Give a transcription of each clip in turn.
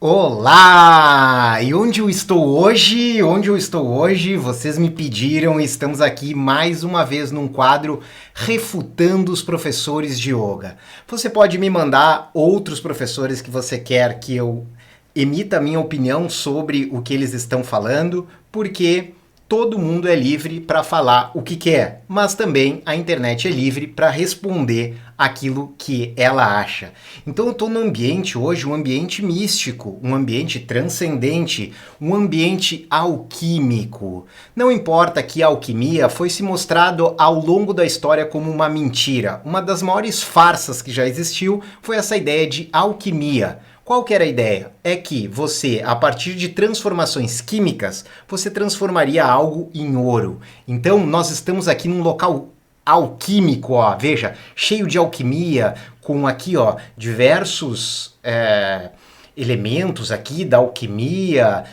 Olá! E onde eu estou hoje? Onde eu estou hoje? Vocês me pediram e estamos aqui mais uma vez num quadro refutando os professores de yoga. Você pode me mandar outros professores que você quer que eu emita a minha opinião sobre o que eles estão falando, porque todo mundo é livre para falar o que quer, mas também a internet é livre para responder aquilo que ela acha. Então eu estou num ambiente hoje, um ambiente místico, um ambiente transcendente, um ambiente alquímico. Não importa que a alquimia foi se mostrado ao longo da história como uma mentira. Uma das maiores farsas que já existiu foi essa ideia de alquimia. Qual que era a ideia? É que você, a partir de transformações químicas, você transformaria algo em ouro. Então, nós estamos aqui num local alquímico, ó, veja, cheio de alquimia, com aqui, ó, diversos elementos aqui da alquimia,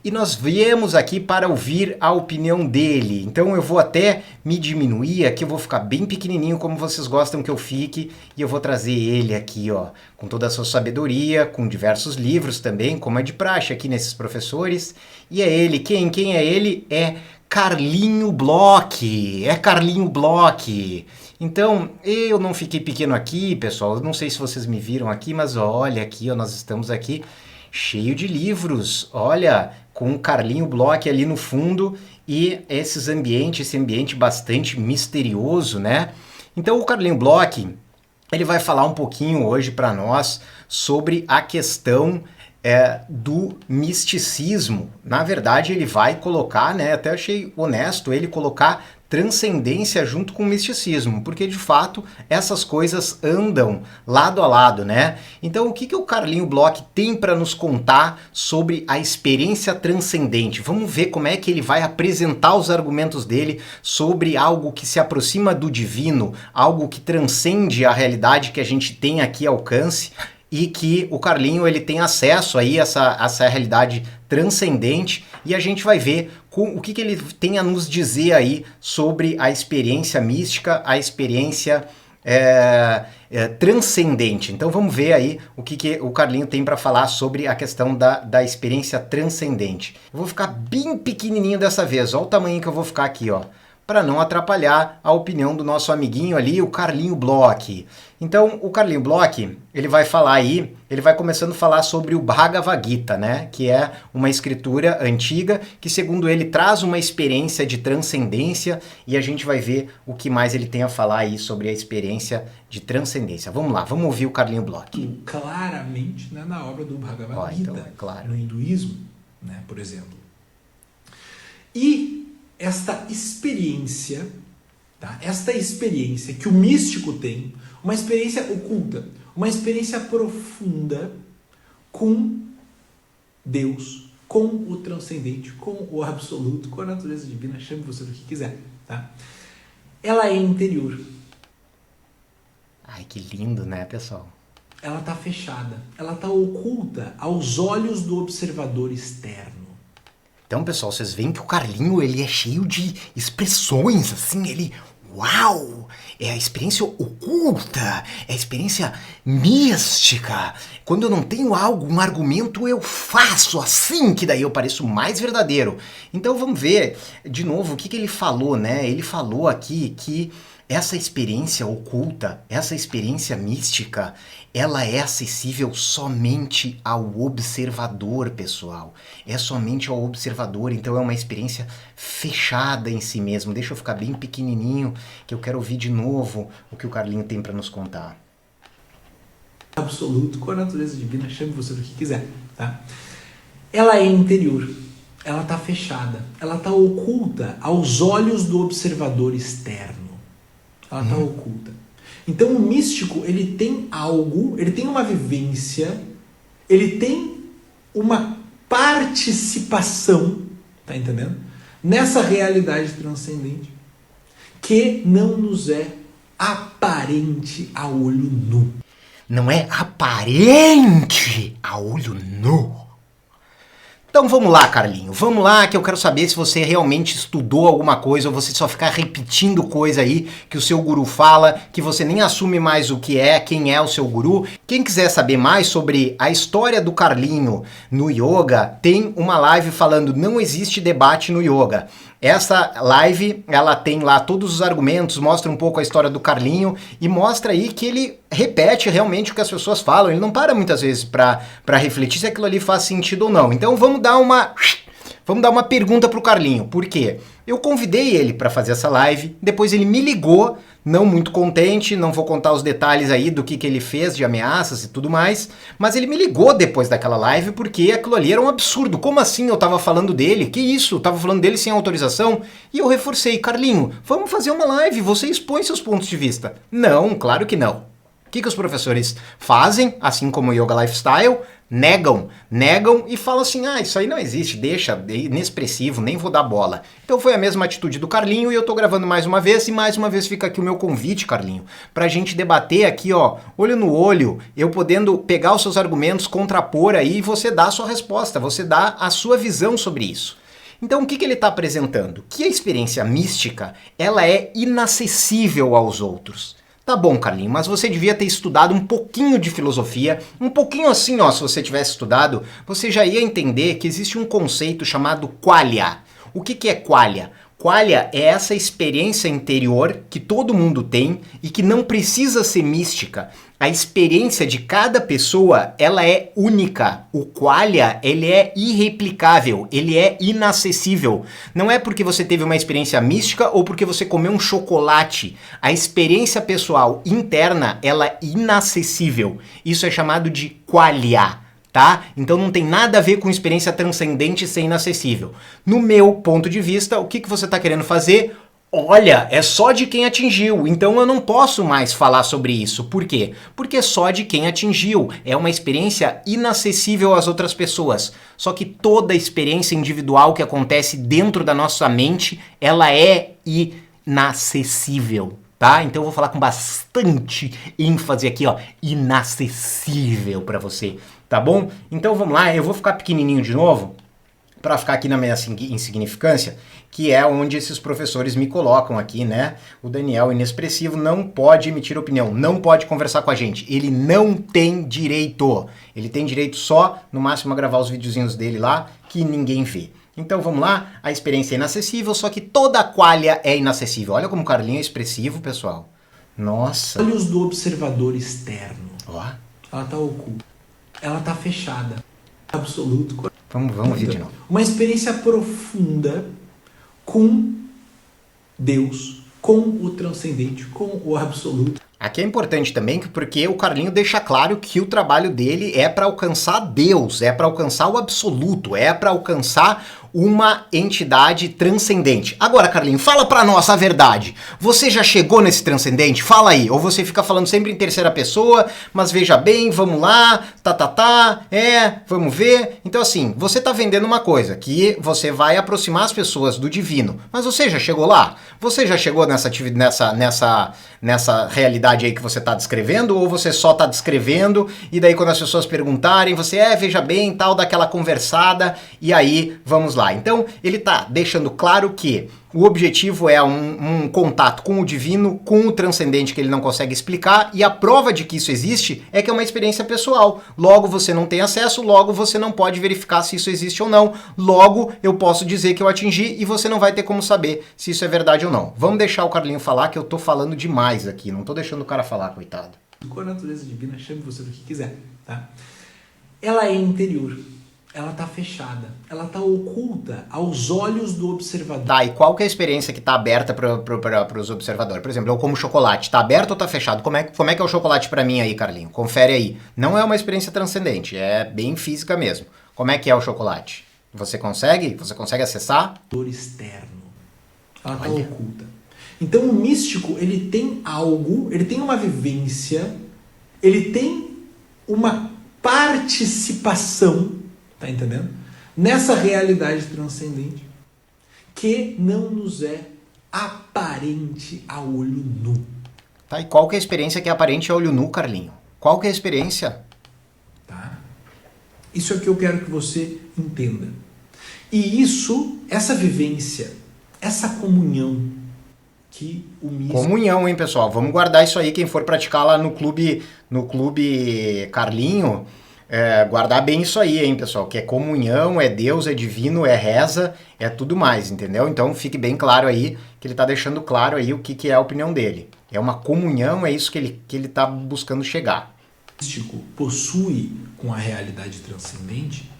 e nós viemos aqui para ouvir a opinião dele. Então eu vou até me diminuir aqui, eu vou ficar bem pequenininho como vocês gostam que eu fique, e eu vou trazer ele aqui, ó, com toda a sua sabedoria, com diversos livros também, como é de praxe aqui nesses professores. E é ele, quem é ele? É Carlinho Bloch, Carlinho Bloch. Então, eu não fiquei pequeno aqui, pessoal, eu não sei se vocês me viram aqui, mas olha aqui, ó, nós estamos aqui cheio de livros, olha, com o Carlinho Bloch ali no fundo e esse ambiente bastante misterioso, né? Então, o Carlinho Bloch, ele vai falar um pouquinho hoje para nós sobre a questão do misticismo. Na verdade, ele vai colocar, né, até achei honesto ele colocar transcendência junto com o misticismo, porque de fato essas coisas andam lado a lado, né? Então o que o Carlinho Bloch tem para nos contar sobre a experiência transcendente? Vamos ver como é que ele vai apresentar os argumentos dele sobre algo que se aproxima do divino, algo que transcende a realidade que a gente tem aqui ao alcance, e que o Carlinho ele tem acesso aí a essa realidade transcendente, e a gente vai ver o que ele tem a nos dizer aí sobre a experiência mística, a experiência transcendente. Então vamos ver aí o que o Carlinho tem para falar sobre a questão da experiência transcendente. Eu vou ficar bem pequenininho dessa vez, olha o tamanho que eu vou ficar aqui, ó, para não atrapalhar a opinião do nosso amiguinho ali, o Carlinho Bloch. Então, o Carlinho Bloch, ele vai falar aí, ele vai começando a falar sobre o Bhagavad Gita, né? Que é uma escritura antiga que, segundo ele, traz uma experiência de transcendência, e a gente vai ver o que mais ele tem a falar aí sobre a experiência de transcendência. Vamos lá, vamos ouvir o Carlinho Bloch. Claramente, né, na obra do Bhagavad Gita, então, claro. No hinduísmo, né, por exemplo. E esta experiência, tá? Esta experiência que o místico tem, uma experiência oculta, uma experiência profunda com Deus, com o transcendente, com o absoluto, com a natureza divina, chame você do que quiser, tá? Ela é interior. Ai, que lindo, né, pessoal? Ela está fechada, ela está oculta aos olhos do observador externo. Então, pessoal, vocês veem que o Carlinho, ele é cheio de expressões, assim, ele... Uau! É a experiência oculta, é a experiência mística. Quando eu não tenho algo, um argumento, eu faço assim, que daí eu pareço mais verdadeiro. Então vamos ver de novo o que ele falou, né? Ele falou aqui que essa experiência oculta, essa experiência mística, ela é acessível somente ao observador, pessoal. É somente ao observador, então é uma experiência fechada em si mesmo. Deixa eu ficar bem pequenininho, que eu quero ouvir de novo o que o Carlinho tem para nos contar. Absoluto, com a natureza divina, chame você do que quiser, tá? Ela é interior, ela está fechada, ela está oculta aos olhos do observador externo. Ela está oculta. Então o místico, ele tem algo, ele tem uma vivência, ele tem uma participação, tá entendendo? Nessa realidade transcendente, que não nos é aparente a olho nu. Não é aparente a olho nu. Então vamos lá, Carlinho, vamos lá que eu quero saber se você realmente estudou alguma coisa ou você só fica repetindo coisa aí que o seu guru fala, que você nem assume mais o que é, quem é o seu guru. Quem quiser saber mais sobre a história do Carlinho no yoga, tem uma live falando Não Existe Debate no Yoga. Essa live, ela tem lá todos os argumentos, mostra um pouco a história do Carlinho e mostra aí que ele repete realmente o que as pessoas falam, ele não para muitas vezes para refletir se aquilo ali faz sentido ou não. Então vamos dar uma pergunta pro Carlinho. Por quê? Eu convidei ele para fazer essa live, depois ele me ligou, não muito contente, não vou contar os detalhes aí do que ele fez de ameaças e tudo mais, mas ele me ligou depois daquela live porque aquilo ali era um absurdo. Como assim eu tava falando dele? Que isso? Eu tava falando dele sem autorização? E eu reforcei, Carlinho, vamos fazer uma live, você expõe seus pontos de vista. Não, claro que não. O que os professores fazem, assim como o Yoga Lifestyle? Negam e falam assim, isso aí não existe, deixa, é inexpressivo, nem vou dar bola. Então foi a mesma atitude do Carlinho e eu tô gravando mais uma vez e mais uma vez fica aqui o meu convite, Carlinho, pra gente debater aqui, ó, olho no olho, eu podendo pegar os seus argumentos, contrapor aí e você dá a sua resposta, você dá a sua visão sobre isso. Então o que ele está apresentando? Que a experiência mística, ela é inacessível aos outros. Tá bom, Carlinho, mas você devia ter estudado um pouquinho de filosofia, um pouquinho assim, ó, se você tivesse estudado, você já ia entender que existe um conceito chamado qualia. O que é qualia? Qualia é essa experiência interior que todo mundo tem e que não precisa ser mística. A experiência de cada pessoa, ela é única. O qualia, ele é irreplicável, ele é inacessível. Não é porque você teve uma experiência mística ou porque você comeu um chocolate. A experiência pessoal interna, ela é inacessível. Isso é chamado de qualia. Tá? Então não tem nada a ver com experiência transcendente ser inacessível. No meu ponto de vista, o que você está querendo fazer? Olha, é só de quem atingiu, então eu não posso mais falar sobre isso. Por quê? Porque é só de quem atingiu. É uma experiência inacessível às outras pessoas. Só que toda experiência individual que acontece dentro da nossa mente, ela é inacessível. Tá? Então eu vou falar com bastante ênfase aqui, ó, inacessível para você, tá bom? Então vamos lá, eu vou ficar pequenininho de novo, para ficar aqui na minha insignificância, que é onde esses professores me colocam aqui, né? O Daniel inexpressivo não pode emitir opinião, não pode conversar com a gente, ele não tem direito, ele tem direito só, no máximo, a gravar os videozinhos dele lá, que ninguém vê. Então vamos lá, a experiência é inacessível, só que toda a qualia é inacessível. Olha como o Carlinho é expressivo, pessoal. Nossa. Olhos do observador externo. Ó. Ela tá oculta. Ela tá fechada. Absoluto. Vamos ver de novo. Uma experiência profunda com Deus, com o transcendente, com o absoluto. Aqui é importante também porque o Carlinho deixa claro que o trabalho dele é para alcançar Deus, é para alcançar o absoluto, é para alcançar uma entidade transcendente. Agora, Carlinho, fala pra nós a verdade. Você já chegou nesse transcendente? Fala aí. Ou você fica falando sempre em terceira pessoa, mas veja bem, vamos lá, vamos ver. Então assim, você tá vendendo uma coisa, que você vai aproximar as pessoas do divino. Mas você já chegou lá? Você já chegou nessa realidade aí que você tá descrevendo? Ou você só tá descrevendo e daí quando as pessoas perguntarem, você, veja bem, tal, daquela conversada, e aí, vamos lá. Então, ele está deixando claro que o objetivo é um contato com o divino, com o transcendente que ele não consegue explicar, e a prova de que isso existe é que é uma experiência pessoal. Logo, você não tem acesso, logo você não pode verificar se isso existe ou não. Logo, eu posso dizer que eu atingi e você não vai ter como saber se isso é verdade ou não. Vamos deixar o Carlinho falar, que eu tô falando demais aqui, não tô deixando o cara falar, coitado. Com a natureza divina, chame você do que quiser, tá? Ela é interior. Ela tá fechada, ela tá oculta aos olhos do observador. Tá, e qual que é a experiência que tá aberta para os observadores? Por exemplo, eu como chocolate, tá aberto ou tá fechado? Como é que é o chocolate para mim aí, Carlinho? Confere aí. Não é uma experiência transcendente, é bem física mesmo. Como é que é o chocolate? Você consegue? Você consegue acessar? Externo. Ela tá oculta. Então o místico, ele tem algo, ele tem uma vivência, ele tem uma participação, tá entendendo? Nessa realidade transcendente que não nos é aparente a olho nu. Tá, e qual que é a experiência que é aparente a olho nu, Carlinho? Qual que é a experiência? Tá? Isso é o que eu quero que você entenda. E isso, essa vivência, essa comunhão que o místico... Comunhão, hein, pessoal? Vamos guardar isso aí, quem for praticar lá no clube Carlinho, guardar bem isso aí, hein, pessoal? Que é comunhão, é Deus, é divino, é reza, é tudo mais, entendeu? Então fique bem claro aí, que ele tá deixando claro aí o que é a opinião dele. É uma comunhão, é isso que ele tá buscando chegar. místico possui com a realidade transcendente,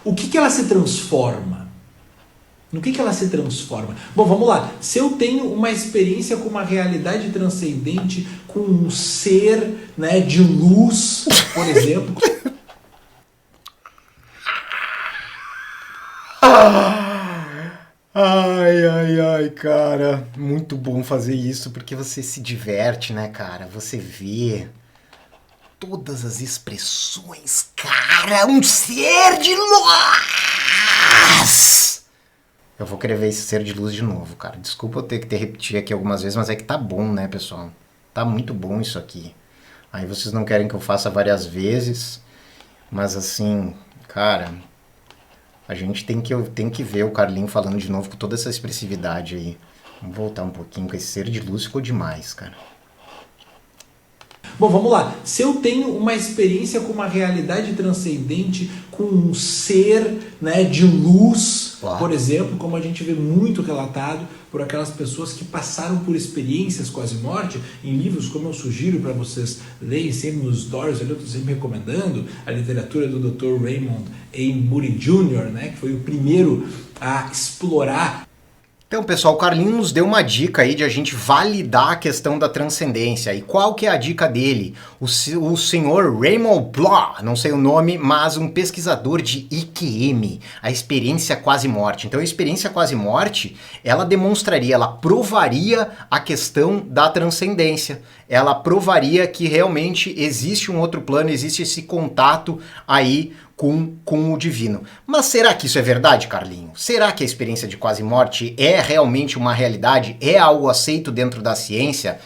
o que ela se transforma? No que ela se transforma? Bom, vamos lá. Se eu tenho uma experiência com uma realidade transcendente, com um ser, né, de luz, por exemplo. Ai, cara. Muito bom fazer isso, porque você se diverte, né, cara? Você vê todas as expressões. Cara, um ser de luz! Eu vou querer ver esse ser de luz de novo, cara. Desculpa eu ter que repetir aqui algumas vezes, mas é que tá bom, né, pessoal? Tá muito bom isso aqui. Aí vocês não querem que eu faça várias vezes, mas assim, cara, a gente tem que ver o Carlinho falando de novo com toda essa expressividade aí. Vamos voltar um pouquinho, com esse ser de luz ficou demais, cara. Bom, vamos lá. Se eu tenho uma experiência com uma realidade transcendente, com um ser, né, de luz, Claro. por exemplo, como a gente vê muito relatado por aquelas pessoas que passaram por experiências quase morte, em livros como eu sugiro para vocês lerem sempre nos stories, eu estou sempre recomendando a literatura do Dr. Raymond A. Moody Jr., né, que foi o primeiro a explorar. Então, pessoal, o Carlinhos nos deu uma dica aí de a gente validar a questão da transcendência. E qual que é a dica dele? O senhor Raymond Bloch, não sei o nome, mas um pesquisador de IQM, a experiência quase-morte. Então, a experiência quase-morte, ela demonstraria, ela provaria a questão da transcendência. Ela provaria que realmente existe um outro plano, existe esse contato aí com o divino. Mas será que isso é verdade, Carlinho? Será que a experiência de quase-morte é realmente uma realidade? É algo aceito dentro da ciência?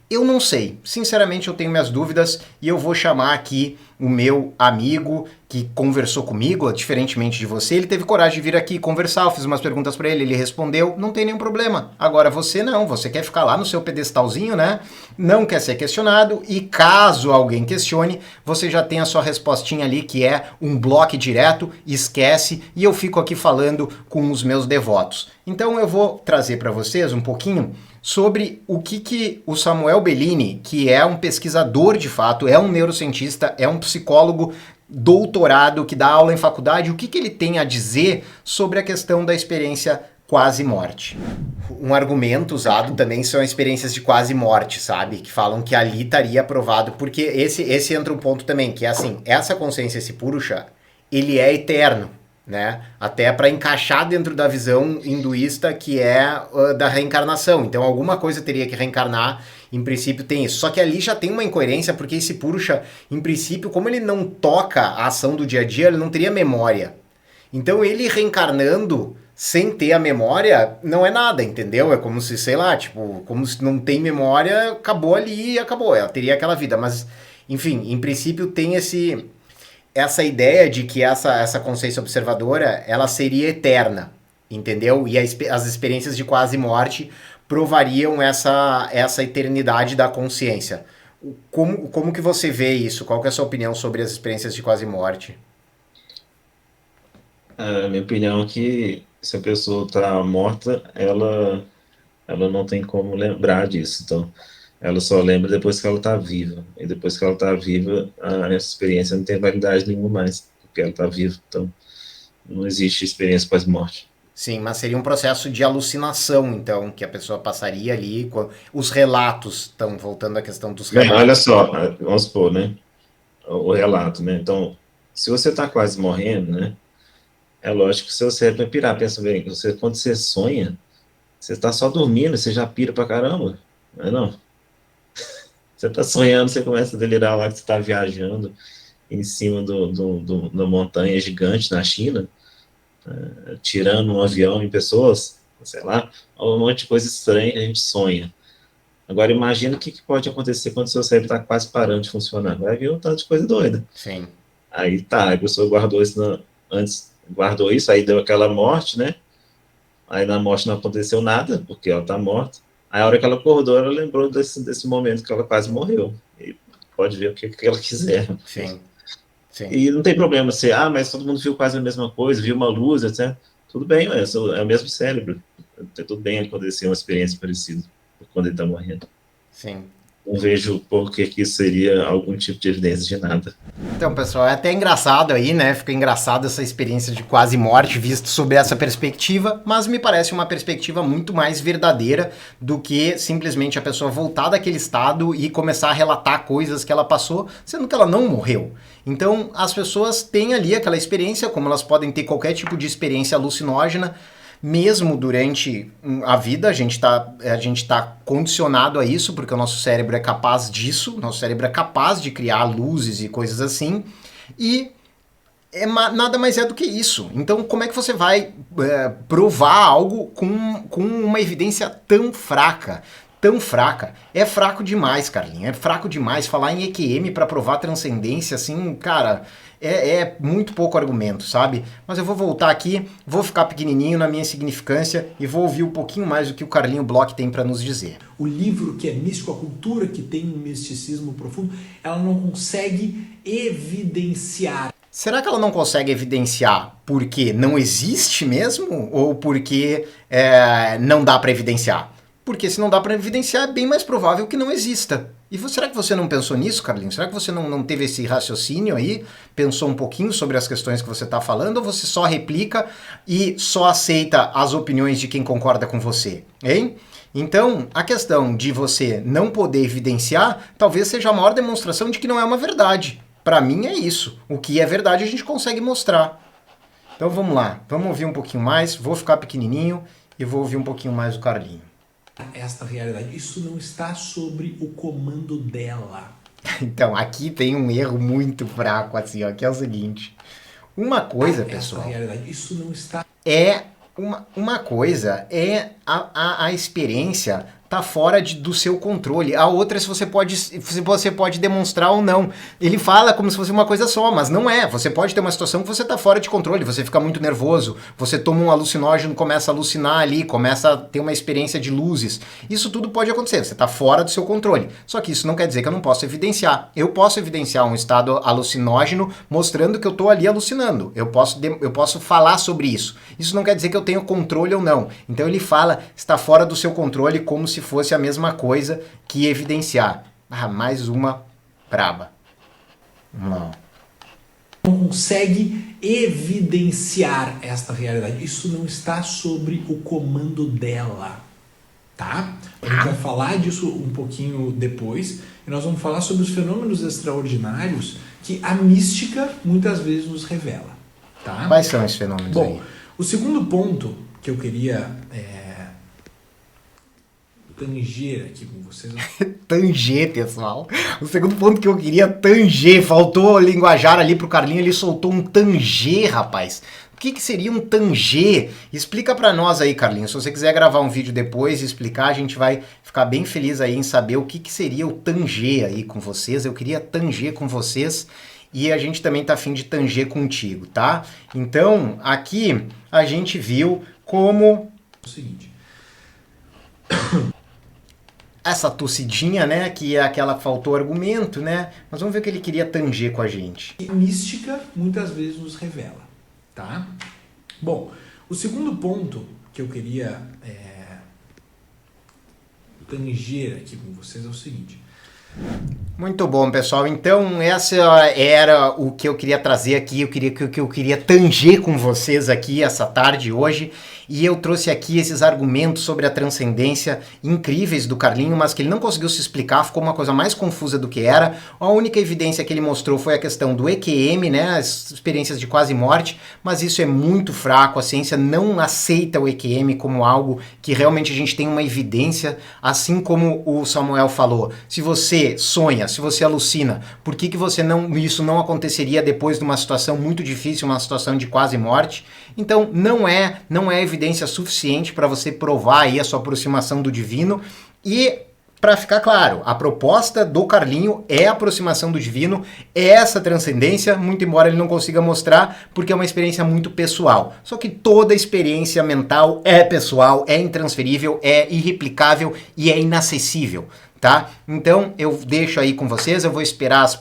Eu não sei. Sinceramente, eu tenho minhas dúvidas e eu vou chamar aqui o meu amigo que conversou comigo, diferentemente de você. Ele teve coragem de vir aqui conversar, eu fiz umas perguntas para ele, ele respondeu, não tem nenhum problema. Agora você não, você quer ficar lá no seu pedestalzinho, né? Não quer ser questionado e caso alguém questione, você já tem a sua respostinha ali que é um bloco direto, esquece e eu fico aqui falando com os meus devotos. Então eu vou trazer para vocês um pouquinho sobre o que o Samuel Bellini, que é um pesquisador de fato, é um neurocientista, é um psicólogo doutorado que dá aula em faculdade, o que ele tem a dizer sobre a questão da experiência quase-morte. Um argumento usado também são experiências de quase-morte, sabe? Que falam que ali estaria provado, porque esse entra um ponto também, que é assim, essa consciência, esse Purusha, ele é eterno. Né? Até para encaixar dentro da visão hinduísta que é da reencarnação. Então alguma coisa teria que reencarnar, em princípio tem isso. Só que ali já tem uma incoerência, porque esse Purusha, em princípio, como ele não toca a ação do dia a dia, ele não teria memória. Então ele reencarnando sem ter a memória não é nada, entendeu? É como se, sei lá, tipo, como se não tem memória, acabou ali e acabou. Ela teria aquela vida, mas, enfim, em princípio tem essa ideia de que essa consciência observadora, ela seria eterna, entendeu? E as experiências de quase-morte provariam essa eternidade da consciência. Como que você vê isso? Qual que é a sua opinião sobre as experiências de quase-morte? A minha opinião é que se a pessoa está morta, ela não tem como lembrar disso. Então, ela só lembra depois que ela está viva. E depois que ela está viva, essa experiência não tem validade nenhuma mais, porque ela está viva. Então, não existe experiência pós-morte. Sim, mas seria um processo de alucinação, então, que a pessoa passaria ali. Os relatos, estão voltando à questão dos Bem, relatos. olha só, vamos supor, né? O relato, né? Então, se você está quase morrendo, né? É lógico que o seu cérebro vai pirar. Pensa bem, quando você sonha, você está só dormindo, você já pira pra caramba, não é não? Você está sonhando, você começa a delirar lá que você está viajando em cima da montanha gigante na China, tirando um avião em pessoas, sei lá, um monte de coisa estranha que a gente sonha. Agora imagina o que pode acontecer quando o seu cérebro está quase parando de funcionar. Vai vir um tanto de coisa doida. Sim. Aí tá, a pessoa guardou isso antes, guardou isso, aí deu aquela morte, né? Aí na morte não aconteceu nada, porque ela tá morta. Aí a hora que ela acordou, ela lembrou desse momento que ela quase morreu. E pode ver o que ela quiser. Sim, sim. E não tem problema ser, mas todo mundo viu quase a mesma coisa, viu uma luz, etc. Tudo bem, é o mesmo cérebro. Tudo bem acontecer uma experiência parecida quando ele está morrendo. Sim. Não vejo por que isso seria algum tipo de evidência de nada. Então, pessoal, é até engraçado aí, né? Fica engraçado essa experiência de quase morte visto sob essa perspectiva, mas me parece uma perspectiva muito mais verdadeira do que simplesmente a pessoa voltar daquele estado e começar a relatar coisas que ela passou, sendo que ela não morreu. Então, as pessoas têm ali aquela experiência, como elas podem ter qualquer tipo de experiência alucinógena, mesmo durante a vida, a gente tá condicionado a isso, porque o nosso cérebro é capaz disso, nosso cérebro é capaz de criar luzes e coisas assim, e nada mais é do que isso. Então, como é que você vai provar algo com uma evidência tão fraca? Tão fraca. É fraco demais, Carlinhos. É fraco demais. Falar em EQM para provar transcendência, assim, cara, é muito pouco argumento, sabe? Mas eu vou voltar aqui, vou ficar pequenininho na minha insignificância e vou ouvir um pouquinho mais do que o Carlinho Bloch tem para nos dizer. O livro que é místico, a cultura que tem um misticismo profundo, ela não consegue evidenciar. Será que ela não consegue evidenciar porque não existe mesmo? Ou porque não dá para evidenciar? Porque se não dá para evidenciar, é bem mais provável que não exista. E será que você não pensou nisso, Carlinhos? Será que você não teve esse raciocínio aí? Pensou um pouquinho sobre as questões que você está falando? Ou você só replica e só aceita as opiniões de quem concorda com você? Hein? Então, a questão de você não poder evidenciar talvez seja a maior demonstração de que não é uma verdade. Para mim é isso. O que é verdade a gente consegue mostrar. Então vamos lá. Vamos ouvir um pouquinho mais. Vou ficar pequenininho e vou ouvir um pouquinho mais o Carlinho. Esta realidade, isso não está sobre o comando dela. Então, aqui tem um erro muito fraco, assim, ó, que é o seguinte. Uma coisa, pessoal, esta realidade, isso não está... Uma coisa é a experiência tá fora do seu controle. A outra é se você pode demonstrar ou não. Ele fala como se fosse uma coisa só, mas não é. Você pode ter uma situação que você tá fora de controle, você fica muito nervoso, você toma um alucinógeno, começa a alucinar ali, começa a ter uma experiência de luzes. Isso tudo pode acontecer, você tá fora do seu controle. Só que isso não quer dizer que eu não posso evidenciar. Eu posso evidenciar um estado alucinógeno mostrando que eu tô ali alucinando. Eu posso falar sobre isso. Isso não quer dizer que eu tenho controle ou não. Então ele fala, está fora do seu controle como se fosse a mesma coisa que evidenciar. Mais uma braba. Não consegue evidenciar esta realidade. Isso não está sobre o comando dela, tá? A gente vai falar disso um pouquinho depois e nós vamos falar sobre os fenômenos extraordinários que a mística muitas vezes nos revela, tá? Quais são esses fenômenos aí? Bom, o segundo ponto que eu queria tanger aqui com vocês. Tanger, pessoal. O segundo ponto que eu queria tanger, faltou linguajar ali pro Carlinho, ele soltou um tanger, rapaz. O que seria um tanger? Explica pra nós aí, Carlinho. Se você quiser gravar um vídeo depois e explicar, a gente vai ficar bem feliz aí em saber o que seria o tanger aí com vocês. Eu queria tanger com vocês e a gente também tá afim de tanger contigo, tá? Então, aqui a gente viu como... O seguinte... Essa tossidinha, né, que é aquela que faltou argumento, né? Mas vamos ver o que ele queria tanger com a gente. A mística muitas vezes nos revela, tá? Bom, o segundo ponto que eu queria tanger aqui com vocês é o seguinte. Muito bom, pessoal. Então, essa era o que eu queria trazer aqui, o que eu queria tanger com vocês aqui essa tarde hoje. E eu trouxe aqui esses argumentos sobre a transcendência incríveis do Carlinho, mas que ele não conseguiu se explicar, ficou uma coisa mais confusa do que era. A única evidência que ele mostrou foi a questão do EQM, né, as experiências de quase morte, mas isso é muito fraco, a ciência não aceita o EQM como algo que realmente a gente tem uma evidência, assim como o Samuel falou. Se você sonha, se você alucina, por que isso não aconteceria depois de uma situação muito difícil, uma situação de quase morte? Então não é evidência suficiente para você provar aí a sua aproximação do divino. E para ficar claro, a proposta do Carlinho é a aproximação do divino, é essa transcendência, muito embora ele não consiga mostrar, porque é uma experiência muito pessoal. Só que toda experiência mental é pessoal, é intransferível, é irreplicável e é inacessível, tá? Então eu deixo aí com vocês, eu vou esperar os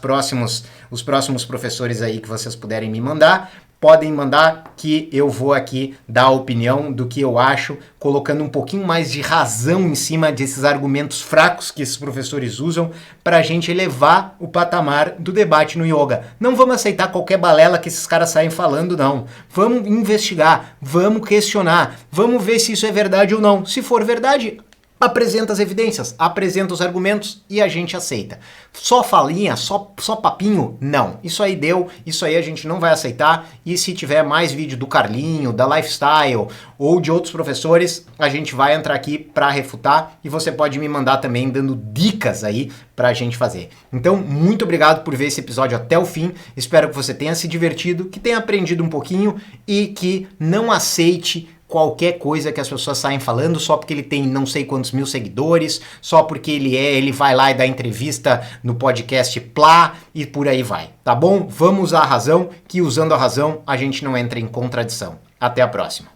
próximos professores aí que vocês puderem me mandar. Podem mandar que eu vou aqui dar a opinião do que eu acho, colocando um pouquinho mais de razão em cima desses argumentos fracos que esses professores usam para a gente elevar o patamar do debate no yoga. Não vamos aceitar qualquer balela que esses caras saem falando, não. Vamos investigar, vamos questionar, vamos ver se isso é verdade ou não. Se for verdade, apresenta as evidências, apresenta os argumentos e a gente aceita. Só falinha, só papinho? Não. Isso aí deu, isso aí a gente não vai aceitar, e se tiver mais vídeo do Carlinho, da Lifestyle ou de outros professores, a gente vai entrar aqui para refutar, e você pode me mandar também dando dicas aí pra gente fazer. Então, muito obrigado por ver esse episódio até o fim. Espero que você tenha se divertido, que tenha aprendido um pouquinho e que não aceite qualquer coisa que as pessoas saem falando só porque ele tem não sei quantos mil seguidores, só porque ele vai lá e dá entrevista no podcast Plá e por aí vai, tá bom? Vamos usar a razão, que usando a razão a gente não entra em contradição. Até a próxima.